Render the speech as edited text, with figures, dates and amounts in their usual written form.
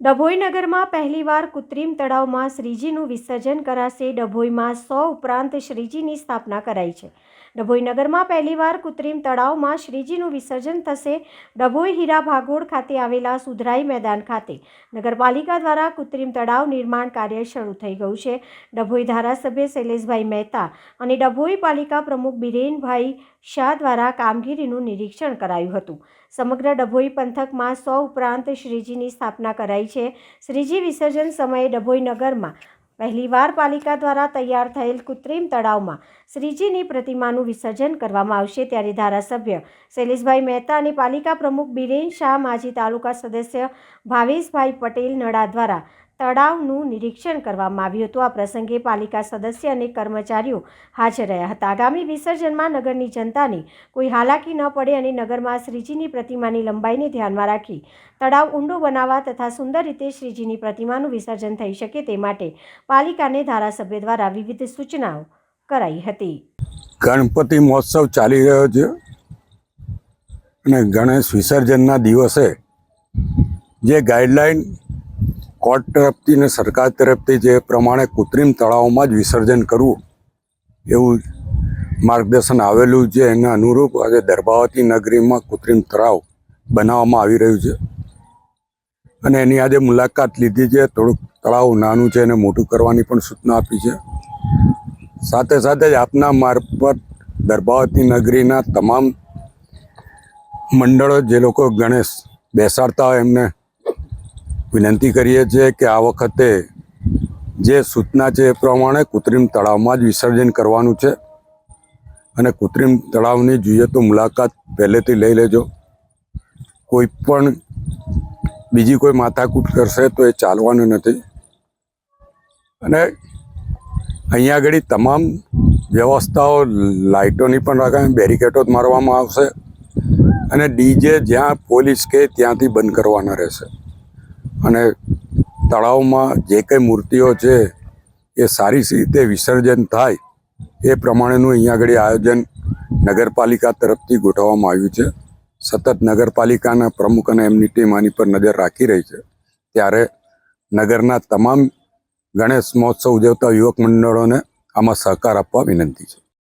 ડભોઈ નગરમાં પહેલીવાર કૃત્રિમ તળાવમાં શ્રીજીનું વિસર્જન કરાશે। ડભોઈમાં 100 ઉપરાંત શ્રીજીની સ્થાપના કરાઈ છે। ડભોઈ નગરમાં પહેલીવાર કૃત્રિમ તળાવમાં શ્રીજીનું વિસર્જન થશે। ડભોઈ હીરા ભાગોળ ખાતે આવેલા સુધરાઈ મેદાન ખાતે નગરપાલિકા દ્વારા કૃત્રિમ તળાવ નિર્માણ કાર્ય શરૂ થઈ ગયું છે। ડભોઈ ધારાસભ્ય શૈલેષભાઈ મહેતા અને ડભોઈ પાલિકા પ્રમુખ બિરેનભાઈ શાહ દ્વારા કામગીરીનું નિરીક્ષણ કરાયું હતું। સમગ્ર ડભોઈ પંથકમાં 100 ઉપરાંત શ્રીજીની સ્થાપના કરાઈ છે। શ્રીજી વિસર્જન સમયે ડભોઈ નગરમાં પહેલીવાર પાલિકા દ્વારા તૈયાર થયેલ કૃત્રિમ તળાવમાં શ્રીજીની પ્રતિમાનું વિસર્જન કરવામાં આવશે। ત્યારે ધારાસભ્ય શૈલેષભાઈ મહેતા અને પાલિકા પ્રમુખ બિરેન શાહ, માજી તાલુકા સદસ્ય ભાવેશભાઈ પટેલ નડા દ્વારા તળાવનું નિરીક્ષણ કરવામાં આવ્યું હતું। આ પ્રસંગે પાલિકા સદસ્ય અને કર્મચારીઓ હાજર રહ્યા હતા। આગામી વિસર્જનમાં નગરની જનતાને કોઈ હાલાકી ન પડે અને નગરમાં શ્રીજીની પ્રતિમાની લંબાઈને ધ્યાનમાં રાખી તળાવ ઊંડો બનાવવા તથા સુંદર રીતે શ્રીજીની પ્રતિમાનું વિસર્જન થઈ શકે તે માટે પાલિકાને ધારાસભ્ય દ્વારા વિવિધ સૂચનાઓ કરાઈ હતી। ગણપતિ મહોત્સવ ચાલી રહ્યો છે અને ગણેશ વિસર્જનના દિવસે જે ગાઈડલાઈન કોર્ટ તરફથી અને સરકાર તરફથી જે પ્રમાણે કૃત્રિમ તળાવમાં જ વિસર્જન કરવું એવું માર્ગદર્શન આવેલું છે, એના અનુરૂપ આજે દર્ભાવતી નગરીમાં કૃત્રિમ તળાવ બનાવવામાં આવી રહ્યું છે અને એની આજે મુલાકાત લીધી છે। થોડુંક તળાવ નાનું છે એને મોટું કરવાની પણ સૂચના આપી છે। સાથે સાથે જ આપના મારફત દર્ભાવતી નગરીના તમામ મંડળો જે લોકો ગણેશ બેસાડતા હોય એમને વિનંતી કરીએ છીએ કે આ વખતે જે સૂચના છે એ પ્રમાણે કૃત્રિમ તળાવમાં જ વિસર્જન કરવાનું છે અને કૃત્રિમ તળાવની જોઈએ તો મુલાકાત પહેલેથી લઈ લેજો। કોઈ પણ બીજી કોઈ માથાકૂટ કરશે તો એ ચાલવાનું નથી અને અહીંયા આગળ તમામ વ્યવસ્થાઓ લાઇટોની પણ રાખાય, બેરિકેડો મારવામાં આવશે અને ડીજે જ્યાં પોલીસ કહે ત્યાંથી બંધ કરવાના રહેશે અને તળાવમાં જે કંઈ મૂર્તિઓ છે એ સારી રીતે વિસર્જન થાય એ પ્રમાણેનું અહીંયા આગળ આયોજન નગરપાલિકા તરફથી ગોઠવવામાં આવ્યું છે। સતત નગરપાલિકાના પ્રમુખ અને એમની ટીમ આની પર નજર રાખી રહી છે। ત્યારે નગરના તમામ ગણેશ મહોત્સવ ઉજવતા યુવક મંડળોને આમાં સહકાર આપવા વિનંતી છે।